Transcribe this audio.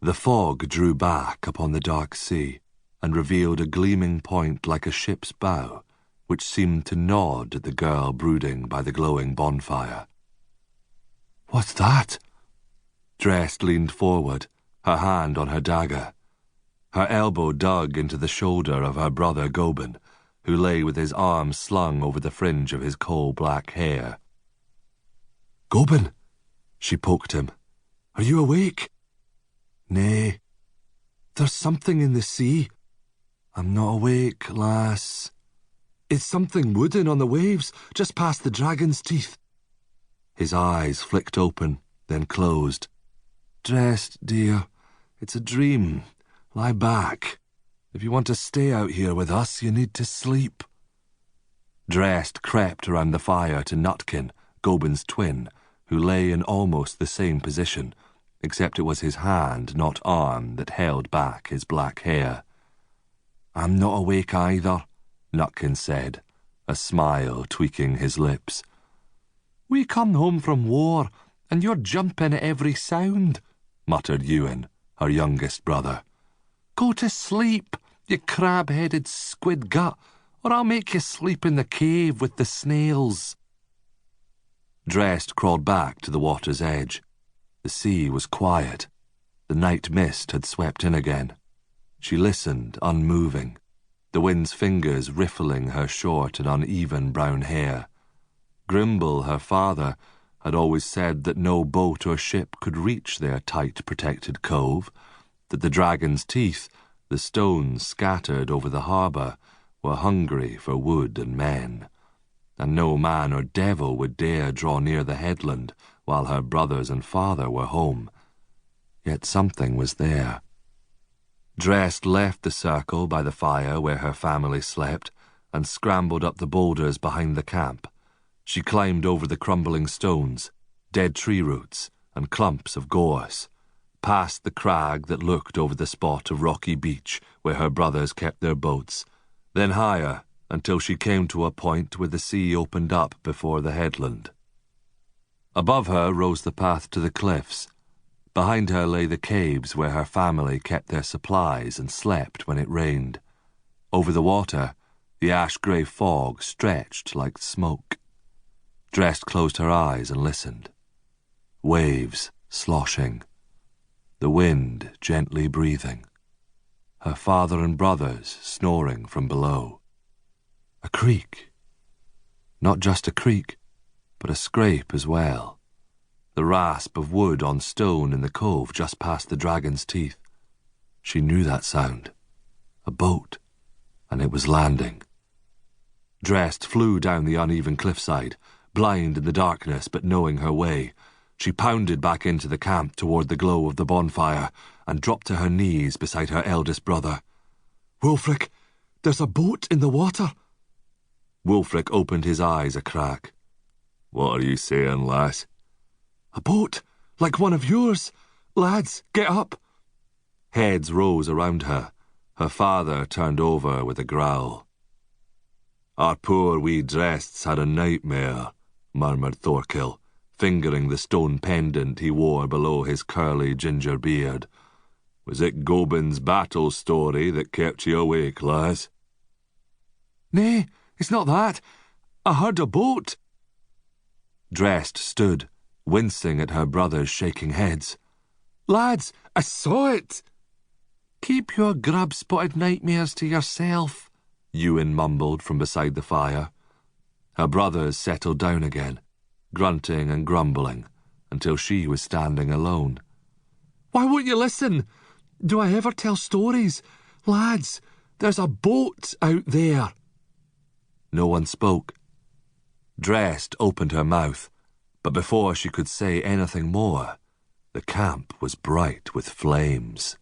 The fog drew back upon the dark sea and revealed a gleaming point like a ship's bow, which seemed to nod at the girl brooding by the glowing bonfire. "What's that?" Drest leaned forward, her hand on her dagger. Her elbow dug into the shoulder of her brother Gobin, who lay with his arms slung over the fringe of his coal-black hair. "Gobin," she poked him, "are you awake?" "Nay." "There's something in the sea." "I'm not awake, lass." "It's something wooden on the waves, just past the dragon's teeth." His eyes flicked open, then closed. "Drest, dear, it's a dream. Lie back. If you want to stay out here with us, you need to sleep." Drest crept around the fire to Nutkin, Gobin's twin, who lay in almost the same position, except it was his hand, not arm, that held back his black hair. "I'm not awake either," Nutkin said, a smile tweaking his lips. "We come home from war, and you're jumping at every sound," muttered Ewan, her youngest brother. "Go to sleep, you crab-headed squid gut, or I'll make you sleep in the cave with the snails." Drest crawled back to the water's edge. The sea was quiet. The night mist had swept in again. She listened, unmoving, the wind's fingers riffling her short and uneven brown hair. Grimble, her father, had always said that no boat or ship could reach their tight, protected cove, that the dragon's teeth, the stones scattered over the harbour, were hungry for wood and men, and no man or devil would dare draw near the headland while her brothers and father were home. Yet something was there. Drest left the circle by the fire where her family slept and scrambled up the boulders behind the camp. She climbed over the crumbling stones, dead tree roots, and clumps of gorse, past the crag that looked over the spot of rocky beach where her brothers kept their boats, then higher until she came to a point where the sea opened up before the headland. Above her rose the path to the cliffs. Behind her lay the caves where her family kept their supplies and slept when it rained. Over the water, the ash-grey fog stretched like smoke. Drest closed her eyes and listened. Waves sloshing. The wind gently breathing. Her father and brothers snoring from below. A creak. Not just a creak, but a scrape as well. The rasp of wood on stone in the cove just past the dragon's teeth. She knew that sound. A boat, and it was landing. Drest flew down the uneven cliffside, blind in the darkness but knowing her way. She pounded back into the camp toward the glow of the bonfire and dropped to her knees beside her eldest brother. "Wulfric, there's a boat in the water." Wulfric opened his eyes a crack. "What are you saying, lass?" "A boat, like one of yours. Lads, get up." Heads rose around her. Her father turned over with a growl. "Our poor wee Drests had a nightmare," murmured Thorkill, fingering the stone pendant he wore below his curly ginger beard. "Was it Gobin's battle story that kept you awake, lass?" "Nay, it's not that. I heard a boat." Drest stood, wincing at her brothers' shaking heads. "Lads, I saw it." "Keep your grub-spotted nightmares to yourself," Ewan mumbled from beside the fire. Her brothers settled down again, grunting and grumbling, until she was standing alone. "Why won't you listen? Do I ever tell stories? Lads, there's a boat out there." No one spoke. Drest opened her mouth, but before she could say anything more, the camp was bright with flames.